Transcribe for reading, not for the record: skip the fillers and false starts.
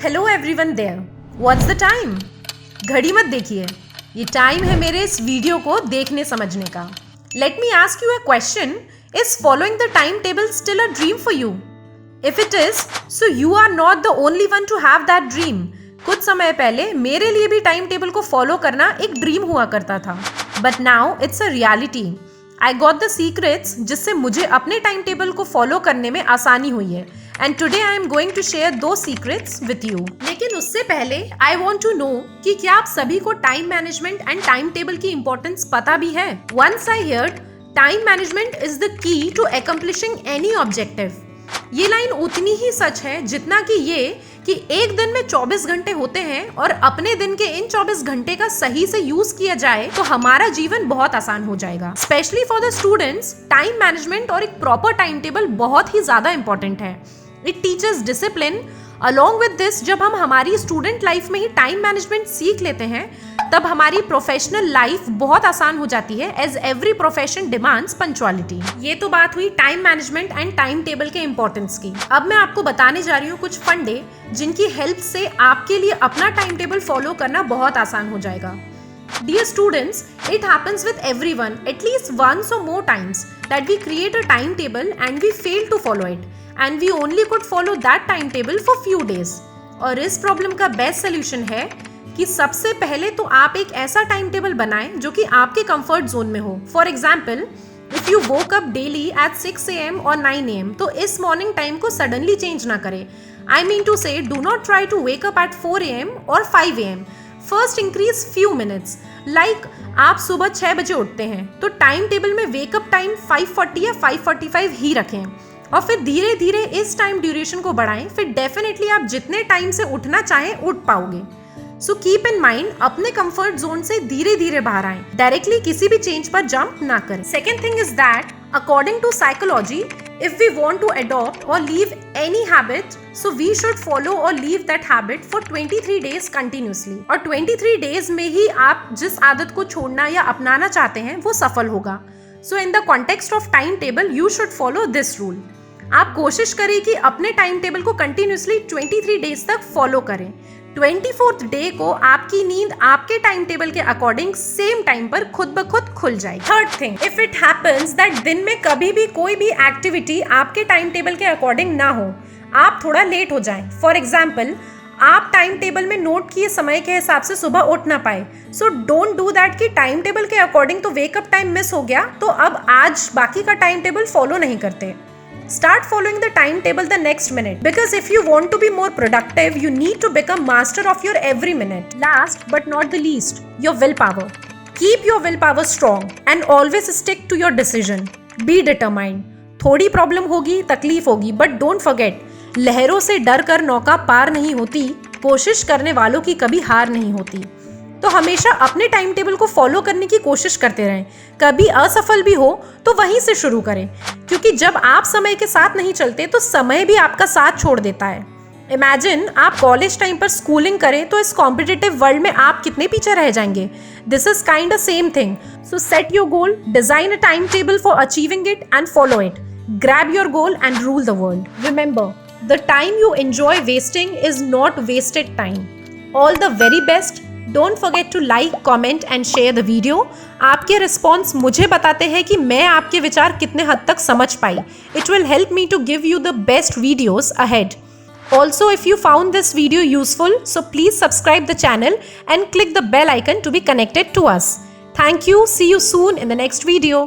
Hello everyone there, what's the time? घड़ी मत देखिए, ये टाइम है मेरे इस वीडियो को देखने समझने का। Let me ask you a question, is following the time table still a dream for you? If it is, so you are not the only one to have that dream. कुछ समय पहले मेरे लिए भी टाइम टेबल को follow करना एक dream हुआ करता था, but now it's a reality. I got the secrets जिससे मुझे अपने टाइम टेबल को फॉलो करने में आसानी हुई है, and today I am going to share दो सीक्रेट्स विथ यू। लेकिन उससे पहले आई वॉन्ट टू नो कि क्या आप सभी को time management and time table की इंपॉर्टेंस पता भी है? Once I heard time management is the key to accomplishing any objective. ये लाइन उतनी ही सच है जितना कि ये कि एक दिन में 24 घंटे होते हैं और अपने दिन के इन 24 घंटे का सही से यूज किया जाए तो हमारा जीवन बहुत आसान हो जाएगा। Specially for the students, time management और एक प्रॉपर टाइम टेबल बहुत ही ज्यादा इंपॉर्टेंट है। It teachers discipline. Along with this, जब हम हमारी स्टूडेंट लाइफ में ही टाइम मैनेजमेंट सीख लेते हैं तब हमारी प्रोफेशनल लाइफ बहुत आसान हो जाती है, as every profession demands punctuality. ये तो बात हुई time management and time table के इंपॉर्टेंस की। अब मैं आपको बताने जा रही हूँ कुछ फंडे जिनकी हेल्प से आपके लिए अपना टाइम टेबल फॉलो करना बहुत आसान हो जाएगा। Dear students, it happens with everyone at least once or more times that we create a timetable and we fail to follow it, and we only could follow that timetable for few days. और इस problem का best solution है कि सबसे पहले तो आप एक ऐसा टाइम टेबल बनाएं जो कि आपके कंफर्ट जोन में हो। For example, if you woke up daily at 6 AM और 9 AM, तो इस मॉर्निंग टाइम को सडनली चेंज ना करें। I mean to say, do not try to wake up at 4 AM और 5 AM। First increase few minutes. Like आप सुबह 6 बजे उठते हैं तो टाइम टेबल में वेकअप टाइम 5:40 या 5:45 ही रखें, और फिर धीरे धीरे इस टाइम ड्यूरेशन को बढ़ाएं। फिर डेफिनेटली आप जितने टाइम से उठना चाहें उठ पाओगे। सो कीप इन माइंड, अपने कंफर्ट जोन से धीरे धीरे बाहर आएं, डायरेक्टली किसी भी चेंज पर जंप ना करें। Second thing is that according to psychology, if we want to adopt or leave any habit, so we should follow or leave that habit for 23 days continuously. और 23 days में ही आप जिस आदत को छोड़ना या अपनाना चाहते हैं वो सफल होगा। So in the context of timetable, you should follow this rule. आप कोशिश करें कि अपने टाइम टेबल को कंटिन्यूसली 23 डेज तक फॉलो करें। 24th डे को आपकी नींद आपके टाइम टेबल के अकॉर्डिंग सेम टाइम पर खुद ब खुद खुल जाए। Third thing, if it happens that दिन में कभी भी कोई भी एक्टिविटी आपके टाइम टेबल के अकॉर्डिंग ना हो, आप थोड़ा लेट हो जाएं। फॉर एग्जाम्पल, आप टाइम टेबल में नोट किए समय के हिसाब से सुबह उठ ना पाए, सो डोंट डू दैट कि टाइम टेबल के अकॉर्डिंग तो वेकअप टाइम मिस हो गया तो अब आज बाकी का टाइम टेबल फॉलो नहीं करते। Start following the timetable the next minute, because if you want to be more productive, you need to become master of your every minute. Last but not the least, your willpower. Keep your willpower strong and always stick to your decision. Be determined. थोड़ी problem होगी, तकलीफ होगी, but don't forget, लहरों से डर कर नौका पार नहीं होती, कोशिश करने वालों की कभी हार नहीं होती। तो हमेशा अपने टाइम टेबल को फॉलो करने की कोशिश करते रहें। कभी असफल भी हो तो वहीं से शुरू करें, क्योंकि जब आप समय के साथ नहीं चलते तो समय भी आपका साथ छोड़ देता है। इमेजिन आप कॉलेज टाइम पर स्कूलिंग करें तो इस कॉम्पिटिटिव वर्ल्ड में आप कितने पीछे रह जाएंगे। This is kind a same thing. So set your goal, design a time table for achieving it and follow it. Grab your goal and rule the world. Remember, the time you enjoy wasting is not wasted time. All the very best. Don't forget to like, comment and share the video. आपके response मुझे बताते हैं कि मैं आपके विचार कितने हद तक समझ पाई। It will help me to give you the best videos ahead. Also, if you found this video useful, so please subscribe the channel and click the bell icon to be connected to us. Thank you. See you soon in the next video.